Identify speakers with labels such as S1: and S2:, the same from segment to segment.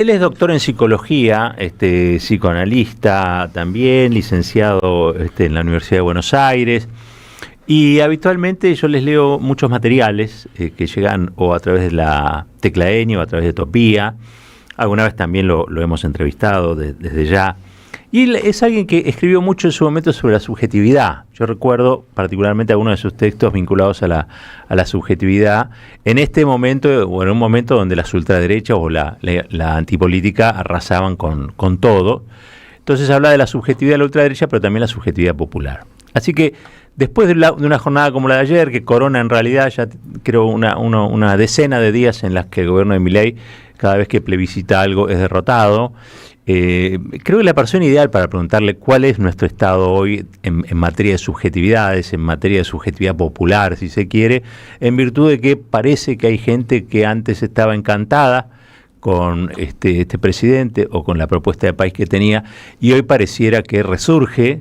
S1: Él es doctor en psicología, psicoanalista también, licenciado en la Universidad de Buenos Aires. Y habitualmente yo les leo muchos materiales que llegan o a través de la Tecla Ñ o a través de Topía. Alguna vez también lo hemos entrevistado desde ya. Y él es alguien que escribió mucho en su momento sobre la subjetividad. Yo recuerdo particularmente algunos de sus textos vinculados a la subjetividad en este momento, o en un momento donde las ultraderechas o la antipolítica arrasaban con todo. Entonces habla de la subjetividad de la ultraderecha, pero también la subjetividad popular. Así que después de una jornada como la de ayer, que corona en realidad ya creo una decena de días en las que el gobierno de Milei, cada vez que plebiscita algo, es derrotado, creo que la persona ideal para preguntarle cuál es nuestro estado hoy en materia de subjetividades, en materia de subjetividad popular, si se quiere, en virtud de que parece que hay gente que antes estaba encantada con este presidente o con la propuesta de país que tenía, y hoy pareciera que resurge,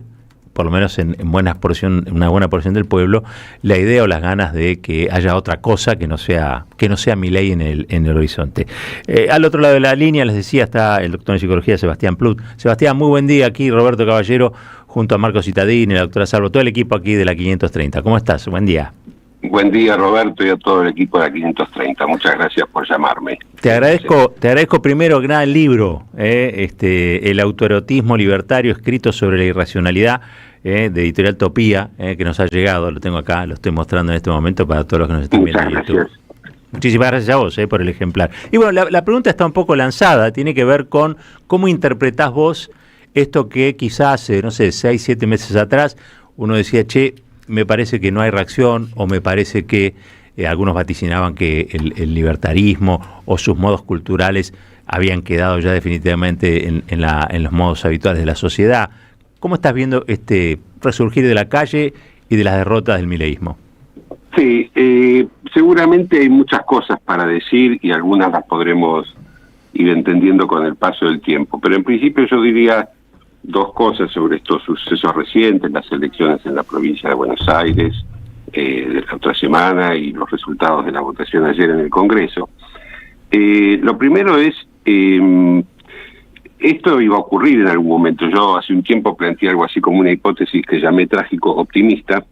S1: por lo menos en una buena porción del pueblo, la idea o las ganas de que haya otra cosa que no sea Milei en el horizonte. Al otro lado de la línea, les decía, está el doctor en psicología Sebastián Plut. Sebastián, muy buen día. Aquí Roberto Caballero, junto a Marco Cittadini, la doctora Salvo, todo el equipo aquí de la 530. ¿Cómo estás? Buen día.
S2: Buen día, Roberto, y a todo el equipo de la 530. Muchas gracias por llamarme.
S1: Te agradezco primero que nada el libro, El autoerotismo libertario, escrito sobre la irracionalidad, de Editorial Topía, que nos ha llegado. Lo tengo acá, lo estoy mostrando en este momento para todos los que nos están viendo en YouTube. Muchísimas gracias a vos por el ejemplar. Y bueno, la pregunta está un poco lanzada, tiene que ver con cómo interpretás vos esto que quizás hace, 6, 7 meses atrás, uno decía, me parece que no hay reacción, o me parece que algunos vaticinaban que el libertarismo o sus modos culturales habían quedado ya definitivamente en los modos habituales de la sociedad. ¿Cómo estás viendo este resurgir de la calle y de las derrotas del mileísmo?
S2: Sí, seguramente hay muchas cosas para decir y algunas las podremos ir entendiendo con el paso del tiempo, pero en principio yo diría dos cosas sobre estos sucesos recientes, las elecciones en la provincia de Buenos Aires de la otra semana y los resultados de la votación ayer en el Congreso. Lo primero es, esto iba a ocurrir en algún momento. Yo hace un tiempo planteé algo así como una hipótesis que llamé trágico optimista,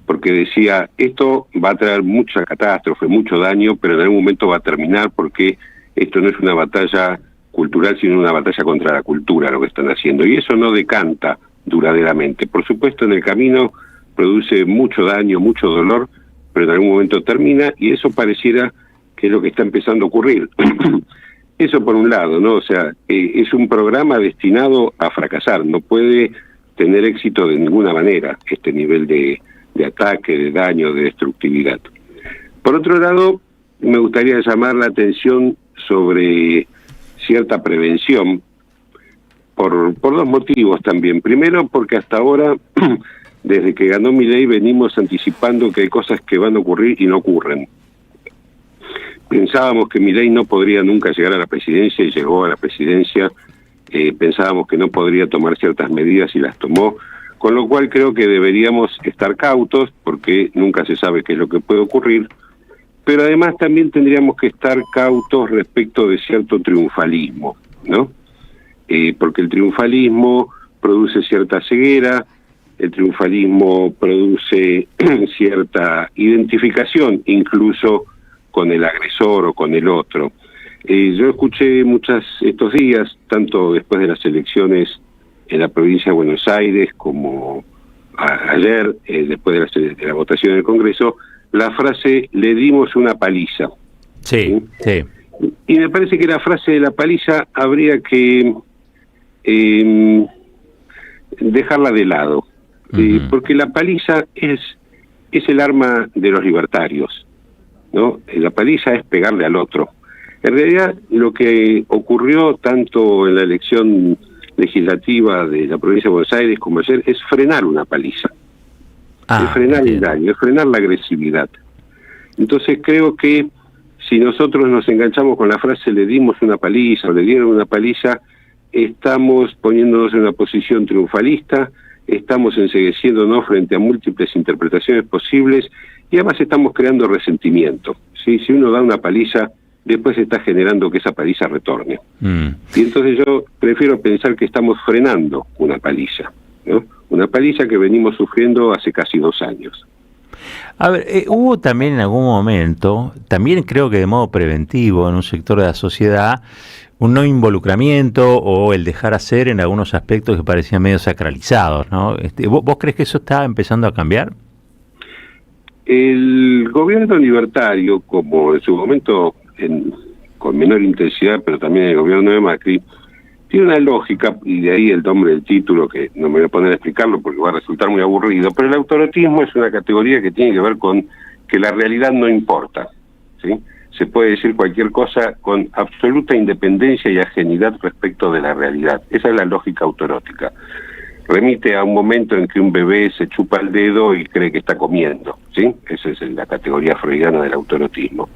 S2: porque decía, esto va a traer mucha catástrofe, mucho daño, pero en algún momento va a terminar, porque esto no es una batalla cultural, sino una batalla contra la cultura, lo que están haciendo, y eso no decanta duraderamente. Por supuesto, en el camino produce mucho daño, mucho dolor, pero en algún momento termina, y eso pareciera que es lo que está empezando a ocurrir. Eso por un lado, ¿no? O sea, es un programa destinado a fracasar, no puede tener éxito de ninguna manera este nivel de ataque, de daño, de destructividad. Por otro lado, me gustaría llamar la atención sobre cierta prevención, por dos motivos también. Primero, porque hasta ahora, desde que ganó Milei, venimos anticipando que hay cosas que van a ocurrir y no ocurren. Pensábamos que Milei no podría nunca llegar a la presidencia y llegó a la presidencia. Pensábamos que no podría tomar ciertas medidas y las tomó, con lo cual creo que deberíamos estar cautos porque nunca se sabe qué es lo que puede ocurrir, pero además también tendríamos que estar cautos respecto de cierto triunfalismo, ¿no? Porque el triunfalismo produce cierta ceguera, el triunfalismo produce cierta identificación incluso con el agresor o con el otro. Yo escuché estos días, tanto después de las elecciones en la provincia de Buenos Aires como ayer, después de la votación en el Congreso, la frase, le dimos una paliza.
S1: Sí.
S2: Y me parece que la frase de la paliza habría que dejarla de lado, porque la paliza es el arma de los libertarios, ¿no? La paliza es pegarle al otro. En realidad, lo que ocurrió tanto en la elección legislativa de la provincia de Buenos Aires como ayer es frenar una paliza, es frenar el daño, es frenar la agresividad. Entonces creo que si nosotros nos enganchamos con la frase le dimos una paliza o le dieron una paliza, estamos poniéndonos en una posición triunfalista, estamos encegueciéndonos frente a múltiples interpretaciones posibles y además estamos creando resentimiento, ¿sí? Si uno da una paliza después está generando que esa paliza retorne. Y entonces yo prefiero pensar que estamos frenando una paliza, ¿no? Una paliza que venimos sufriendo hace casi 2 años.
S1: A ver, hubo también en algún momento, también creo que de modo preventivo en un sector de la sociedad, un no involucramiento o el dejar hacer en algunos aspectos que parecían medio sacralizados, ¿no? ¿Vos crees que eso está empezando a cambiar?
S2: El gobierno libertario, como en su momento con menor intensidad, pero también el gobierno de Macri, tiene una lógica, y de ahí el nombre del título, que no me voy a poner a explicarlo porque va a resultar muy aburrido, pero el autorotismo es una categoría que tiene que ver con que la realidad no importa, ¿sí? Se puede decir cualquier cosa con absoluta independencia y ajenidad respecto de la realidad. Esa es la lógica autorótica. Remite a un momento en que un bebé se chupa el dedo y cree que está comiendo, ¿sí? Esa es la categoría freudiana del autorotismo.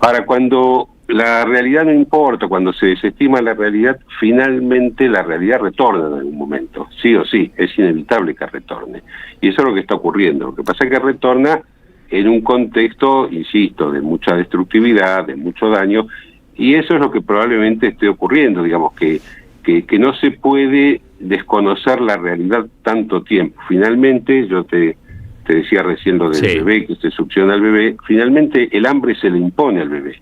S2: Ahora, cuando la realidad no importa, cuando se desestima la realidad, finalmente la realidad retorna en algún momento, sí o sí, es inevitable que retorne. Y eso es lo que está ocurriendo. Lo que pasa es que retorna en un contexto, insisto, de mucha destructividad, de mucho daño, y eso es lo que probablemente esté ocurriendo, digamos, que no se puede desconocer la realidad tanto tiempo. Finalmente, yo te decía recién lo del bebé, que se succiona al bebé, finalmente el hambre se le impone al bebé.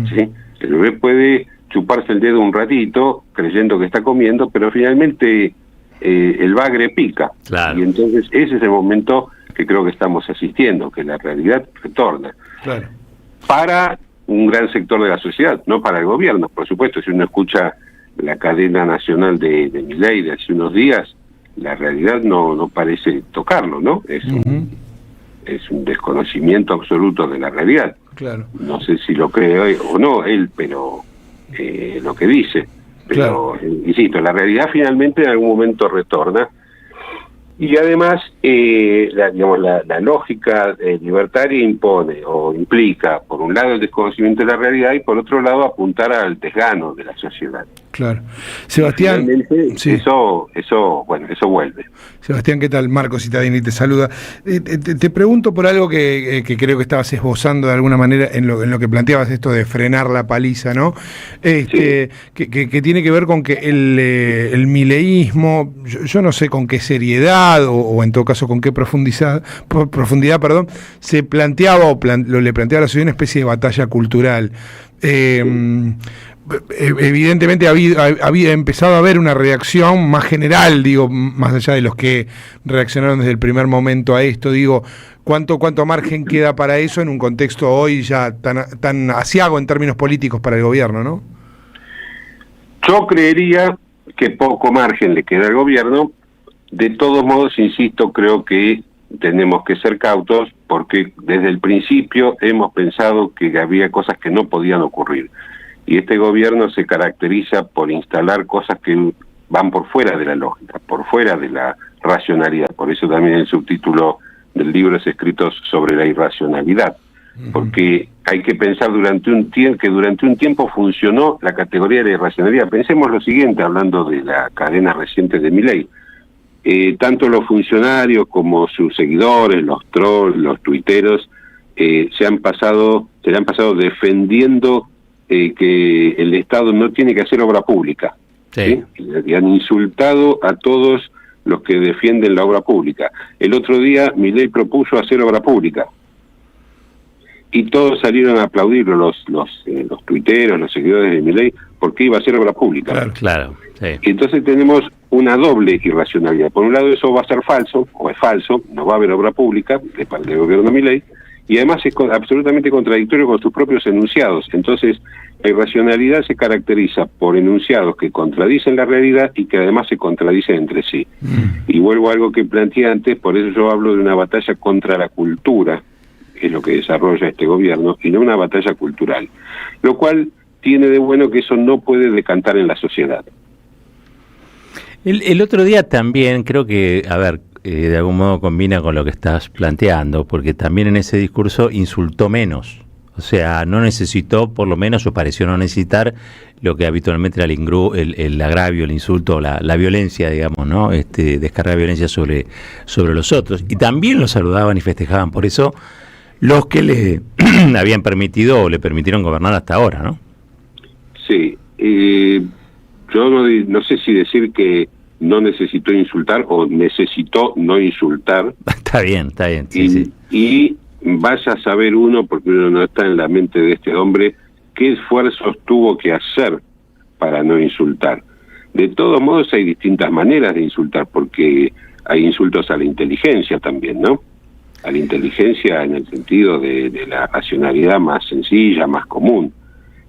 S2: ¿Sí? El bebé puede chuparse el dedo un ratito creyendo que está comiendo, pero finalmente el bagre pica.
S1: Claro.
S2: Y entonces ese es el momento que creo que estamos asistiendo, que la realidad retorna.
S3: Claro.
S2: Para un gran sector de la sociedad, no para el gobierno, por supuesto. Si uno escucha la cadena nacional de Milei de hace unos días, la realidad no parece tocarlo, ¿no? Es un desconocimiento absoluto de la realidad.
S3: Claro.
S2: No sé si lo cree o no él, pero lo que dice. Pero, insisto, la realidad finalmente en algún momento retorna. Y además, la lógica libertaria impone o implica, por un lado, el desconocimiento de la realidad y por otro lado, apuntar al desgano de la sociedad.
S3: Claro. Sebastián,
S2: sí. Eso vuelve.
S3: Sebastián, ¿qué tal? Marco Cittadini te saluda. Te pregunto por algo que creo que estabas esbozando de alguna manera en lo que planteabas, esto de frenar la paliza, ¿no? Que tiene que ver con que el mileísmo, yo no sé con qué seriedad o en todo caso con qué profundidad, se planteaba le planteaba a la sociedad una especie de batalla cultural. Evidentemente había empezado a haber una reacción más general, digo, más allá de los que reaccionaron desde el primer momento a esto, digo, ¿cuánto margen queda para eso en un contexto hoy ya tan aciago en términos políticos para el gobierno, ¿no?
S2: Yo creería que poco margen le queda al gobierno. De todos modos, insisto, creo que tenemos que ser cautos porque desde el principio hemos pensado que había cosas que no podían ocurrir. Y este gobierno se caracteriza por instalar cosas que van por fuera de la lógica, por fuera de la racionalidad. Por eso también el subtítulo del libro es escrito sobre la irracionalidad. Porque hay que pensar que durante un tiempo funcionó la categoría de la irracionalidad. Pensemos lo siguiente, hablando de la cadena reciente de Milei. Tanto los funcionarios como sus seguidores, los trolls, los tuiteros, se le han pasado defendiendo que el Estado no tiene que hacer obra pública. ¿Sí? Y han insultado a todos los que defienden la obra pública. El otro día Milei propuso hacer obra pública y todos salieron a aplaudirlo, los tuiteros, los seguidores de Milei, porque iba a hacer obra pública.
S1: Claro. Sí.
S2: Entonces tenemos una doble irracionalidad. Por un lado, eso va a ser falso, o es falso, no va a haber obra pública de parte del gobierno de Milei, y además es absolutamente contradictorio con sus propios enunciados. Entonces, la irracionalidad se caracteriza por enunciados que contradicen la realidad y que además se contradicen entre sí. Y vuelvo a algo que planteé antes, por eso yo hablo de una batalla contra la cultura, que es lo que desarrolla este gobierno, y no una batalla cultural. Lo cual tiene de bueno que eso no puede decantar en la sociedad.
S1: El otro día también creo que, de algún modo combina con lo que estás planteando, porque también en ese discurso insultó menos. O sea, no necesitó, por lo menos, o pareció no necesitar lo que habitualmente era el agravio, el insulto, la violencia, digamos, ¿no? Descargar violencia sobre los otros. Y también lo saludaban y festejaban. Por eso los que le habían permitido o le permitieron gobernar hasta ahora, ¿no?
S2: Sí, yo no sé si decir que no necesitó insultar o necesitó no insultar.
S1: Está bien, sí.
S2: Y vaya a saber uno, porque uno no está en la mente de este hombre, qué esfuerzos tuvo que hacer para no insultar. De todos modos hay distintas maneras de insultar, porque hay insultos a la inteligencia también, ¿no? A la inteligencia en el sentido de la racionalidad más sencilla, más común.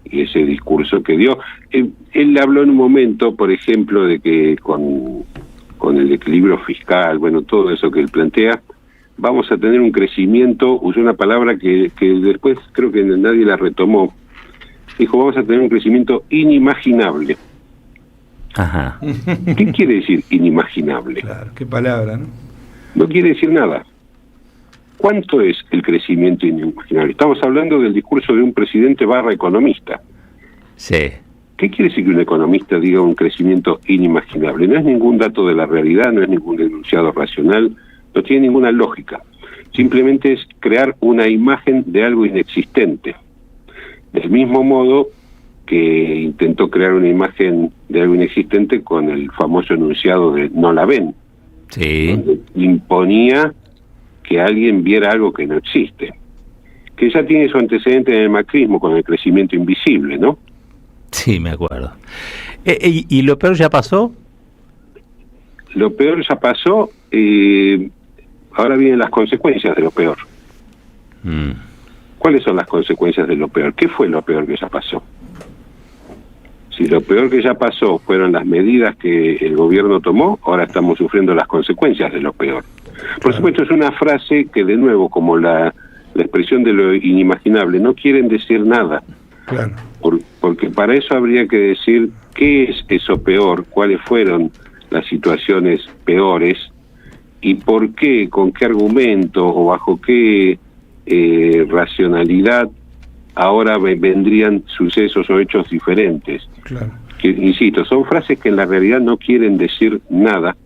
S2: Y ese discurso que dio, él habló en un momento, por ejemplo, de que con el equilibrio fiscal, bueno, todo eso que él plantea, vamos a tener un crecimiento, usó una palabra que después creo que nadie la retomó, dijo, vamos a tener un crecimiento inimaginable.
S1: Ajá.
S2: ¿Qué quiere decir inimaginable?
S3: Claro, qué palabra, ¿no?
S2: No quiere decir nada. ¿Cuánto es el crecimiento inimaginable? Estamos hablando del discurso de un presidente / economista.
S1: Sí.
S2: ¿Qué quiere decir que un economista diga un crecimiento inimaginable? No es ningún dato de la realidad, no es ningún enunciado racional, no tiene ninguna lógica. Simplemente es crear una imagen de algo inexistente. Del mismo modo que intentó crear una imagen de algo inexistente con el famoso enunciado de no la ven.
S1: Sí.
S2: Donde imponía que alguien viera algo que no existe. Que ya tiene su antecedente en el macrismo con el crecimiento invisible, ¿no?
S1: Sí, me acuerdo. ¿Y lo peor ya pasó?
S2: Lo peor ya pasó, ahora vienen las consecuencias de lo peor. ¿Cuáles son las consecuencias de lo peor? ¿Qué fue lo peor que ya pasó? Si lo peor que ya pasó fueron las medidas que el gobierno tomó, ahora estamos sufriendo las consecuencias de lo peor. Por supuesto, es una frase que, de nuevo, como la expresión de lo inimaginable, no quieren decir nada.
S3: Claro.
S2: Porque para eso habría que decir qué es eso peor, cuáles fueron las situaciones peores y por qué, con qué argumento o bajo qué racionalidad ahora vendrían sucesos o hechos diferentes.
S3: Claro.
S2: Que, insisto, son frases que en la realidad no quieren decir nada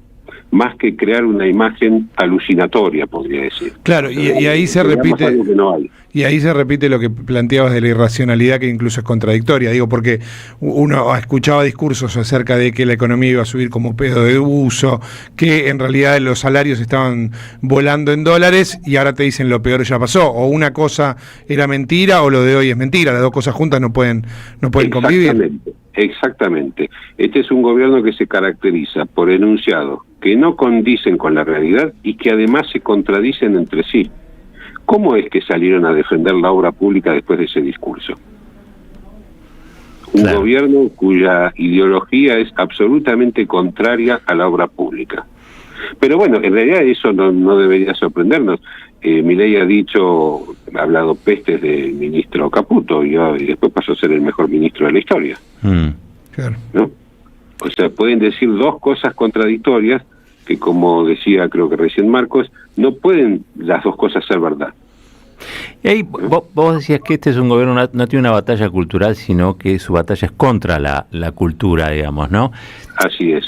S2: más que crear una imagen alucinatoria, podría decir.
S3: Claro, y ahí se repite
S2: algo que no hay.
S3: Y ahí se repite lo que planteabas de la irracionalidad, que incluso es contradictoria. Digo, porque uno escuchaba discursos acerca de que la economía iba a subir como pedo de uso, que en realidad los salarios estaban volando en dólares, y ahora te dicen lo peor ya pasó. O una cosa era mentira o lo de hoy es mentira. Las dos cosas juntas no pueden convivir.
S2: Exactamente. Este es un gobierno que se caracteriza por enunciados que no condicen con la realidad y que además se contradicen entre sí. ¿Cómo es que salieron a defender la obra pública después de ese discurso? Un gobierno cuya ideología es absolutamente contraria a la obra pública. Pero bueno, en realidad eso no debería sorprendernos. Milei ha hablado pestes del ministro Caputo y después pasó a ser el mejor ministro de la historia.
S3: Claro.
S2: ¿No? O sea, pueden decir dos cosas contradictorias que, como decía creo que recién Marcos, no pueden las dos cosas ser verdad.
S1: Y ahí vos decías que este es un gobierno, no tiene una batalla cultural, sino que su batalla es contra la cultura, digamos, ¿no?
S2: Así es.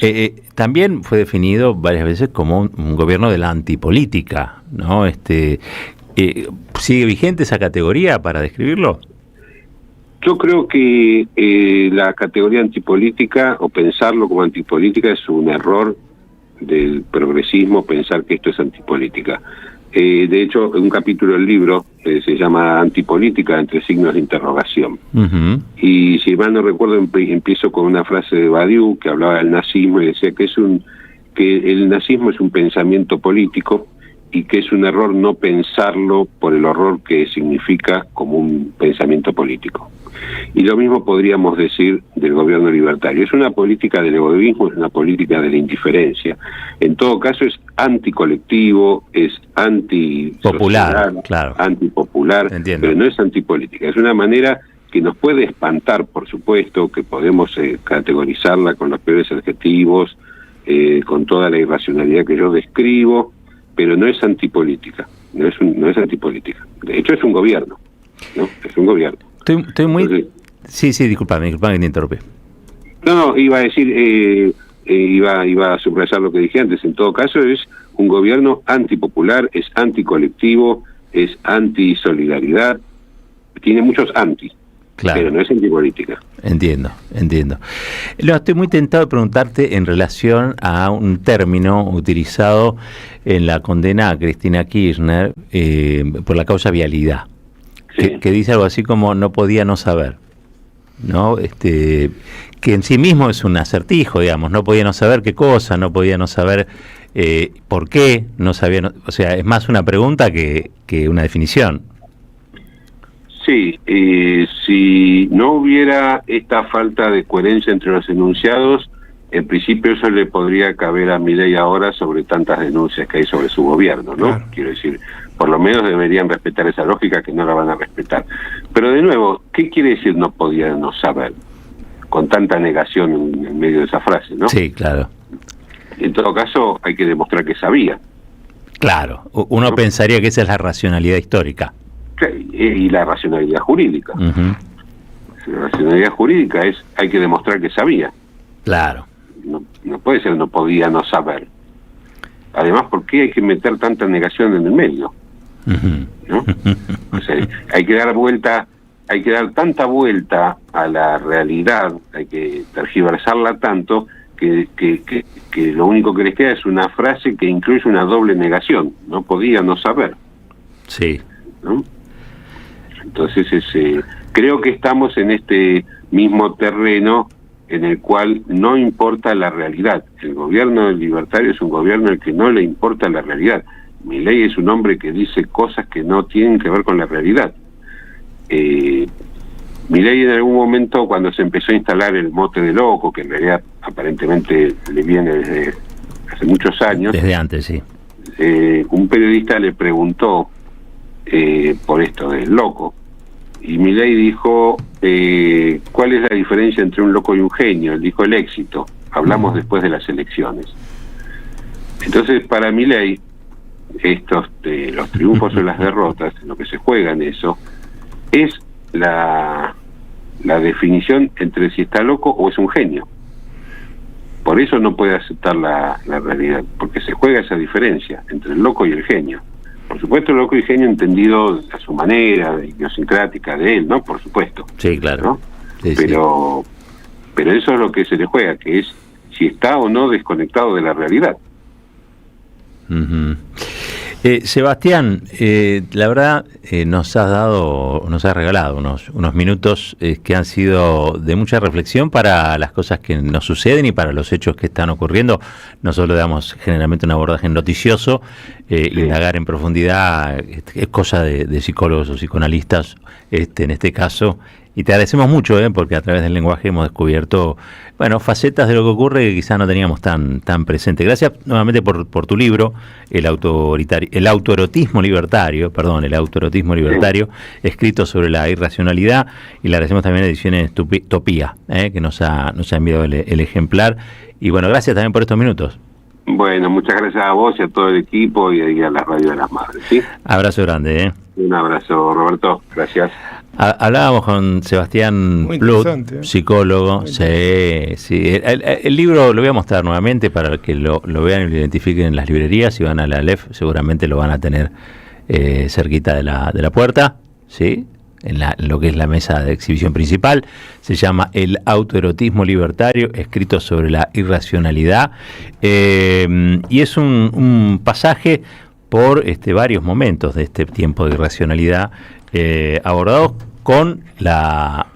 S1: También fue definido varias veces como un gobierno de la antipolítica, ¿no? ¿Sigue vigente esa categoría para describirlo?
S2: Yo creo que la categoría antipolítica, o pensarlo como antipolítica, es un error del progresismo, pensar que esto es antipolítica. De hecho, un capítulo del libro se llama Antipolítica, entre signos de interrogación. Uh-huh. Y si mal no recuerdo, empiezo con una frase de Badiou que hablaba del nazismo y decía que el nazismo es un pensamiento político y que es un error no pensarlo por el horror que significa como un pensamiento político. Y lo mismo podríamos decir del gobierno libertario. Es una política del egoísmo, es una política de la indiferencia. En todo caso es anticolectivo, es
S1: antipopular, claro.
S2: Antipopular, pero no es antipolítica. Es una manera que nos puede espantar, por supuesto, que podemos categorizarla con los peores adjetivos, con toda la irracionalidad que yo describo, pero no es antipolítica, no es antipolítica. De hecho es un gobierno, ¿no? Es un gobierno.
S1: Estoy muy...
S2: Entonces,
S1: sí, disculpame que te interrumpí.
S2: No, iba a decir, iba a subrayar lo que dije antes. En todo caso es un gobierno antipopular, es anticolectivo, es anti-solidaridad, tiene muchos anti,
S1: claro,
S2: pero no es antipolítica.
S1: Entiendo. No, estoy muy tentado de preguntarte en relación a un término utilizado en la condena a Cristina Kirchner por la causa vialidad,
S2: Sí.
S1: que dice algo así como no podía no saber, ¿no? Que en sí mismo es un acertijo, digamos, no podía no saber qué cosa, no podía no saber por qué, no sabía, o sea, es más una pregunta que una definición.
S2: Sí, si no hubiera esta falta de coherencia entre los enunciados, en principio eso le podría caber a Milei ahora sobre tantas denuncias que hay sobre su gobierno, ¿no?
S3: Claro.
S2: Quiero decir, por lo menos deberían respetar esa lógica, que no la van a respetar. Pero de nuevo, ¿qué quiere decir no podía no saber? Con tanta negación en medio de esa frase, ¿no?
S1: Sí, claro.
S2: En todo caso, hay que demostrar que sabía.
S1: Claro, uno pensaría que esa es la racionalidad histórica.
S2: Y la racionalidad jurídica.
S1: Uh-huh.
S2: La racionalidad jurídica es, hay que demostrar que sabía.
S1: Claro.
S2: No puede ser no podía no saber. Además, ¿por qué hay que meter tanta negación en el medio?
S1: Uh-huh.
S2: ¿No? O sea, hay que dar tanta vuelta a la realidad, hay que tergiversarla tanto que lo único que les queda es una frase que incluye una doble negación. No podía no saber.
S1: Sí.
S2: ¿No? Entonces creo que estamos en este mismo terreno en el cual no importa la realidad. El gobierno libertario es un gobierno al que no le importa la realidad. Milei es un hombre que dice cosas que no tienen que ver con la realidad. Milei en algún momento, cuando se empezó a instalar el mote de loco, que en realidad aparentemente le viene desde hace muchos años,
S1: Desde antes, sí.
S2: un periodista le preguntó por esto del loco, y Milei dijo, ¿cuál es la diferencia entre un loco y un genio? Él dijo, el éxito. Hablamos después de las elecciones. Entonces, para Milei, los triunfos o las derrotas, lo que se juega en eso, es la definición entre si está loco o es un genio. Por eso no puede aceptar la realidad, porque se juega esa diferencia entre el loco y el genio. Por supuesto, el loco y el genio entendido a su manera, idiosincrática de él, ¿no? Por supuesto.
S1: Sí, claro.
S2: ¿No?
S1: Sí,
S2: pero eso es lo que se le juega, que es si está o no desconectado de la realidad.
S1: Uh-huh. Sebastián, la verdad nos has regalado unos minutos que han sido de mucha reflexión para las cosas que nos suceden y para los hechos que están ocurriendo. Nosotros le damos generalmente un abordaje noticioso, indagar en profundidad es cosa de psicólogos o psicoanalistas, en este caso. Y te agradecemos mucho, porque a través del lenguaje hemos descubierto, facetas de lo que ocurre que quizás no teníamos tan presente. Gracias nuevamente por tu libro, el autoerotismo libertario, escrito sobre la irracionalidad, y le agradecemos también a Ediciones Topía, que nos ha enviado el ejemplar. Y gracias también por estos minutos.
S2: Bueno, muchas gracias a vos y a todo el equipo y a la Radio de las Madres, ¿sí?
S1: Abrazo grande,
S2: Un abrazo, Roberto. Gracias.
S1: Hablábamos con Sebastián Plut, psicólogo. Sí. El libro lo voy a mostrar nuevamente para que lo vean y lo identifiquen en las librerías. Si van a la Aleph, seguramente lo van a tener cerquita de la puerta, ¿sí? En lo que es la mesa de exhibición principal. Se llama El autoerotismo libertario, escrito sobre la irracionalidad. Y es un pasaje por varios momentos de este tiempo de irracionalidad, abordados con la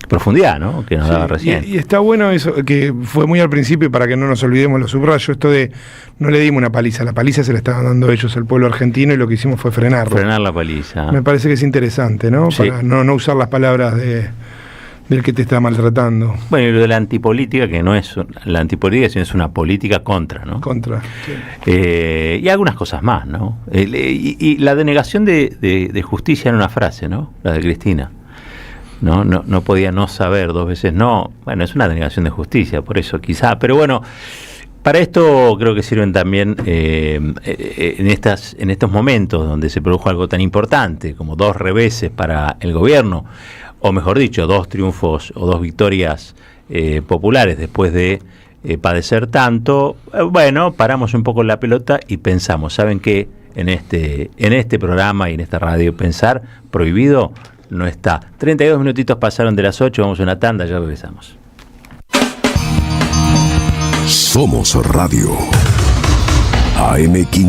S1: profundidad, ¿no?, que nos daba recién.
S3: Y está bueno eso, que fue muy al principio, para que no nos olvidemos, lo subrayo, esto de no le dimos una paliza, la paliza se la estaban dando ellos al pueblo argentino y lo que hicimos fue frenarlo.
S1: Frenar la paliza.
S3: Me parece que es interesante, ¿no?
S1: Sí.
S3: Para no usar las palabras del que te está maltratando.
S1: Bueno, y lo de la antipolítica, que no es la antipolítica, sino es una política contra, ¿no?
S3: Contra. Sí.
S1: Y algunas cosas más, ¿no? Y la denegación de justicia en una frase, ¿no? La de Cristina. No podía no saber 2 veces no. Bueno, es una denegación de justicia, por eso quizá. Pero bueno, para esto creo que sirven también en estos momentos donde se produjo algo tan importante como 2 reveses para el gobierno, o mejor dicho, 2 triunfos o 2 victorias populares después de padecer tanto. Paramos un poco la pelota y pensamos, ¿saben qué? en este programa y en esta radio. Pensar prohibido no está. 32 minutitos pasaron de las 8, vamos a una tanda, ya regresamos.
S4: Somos Radio AM 500.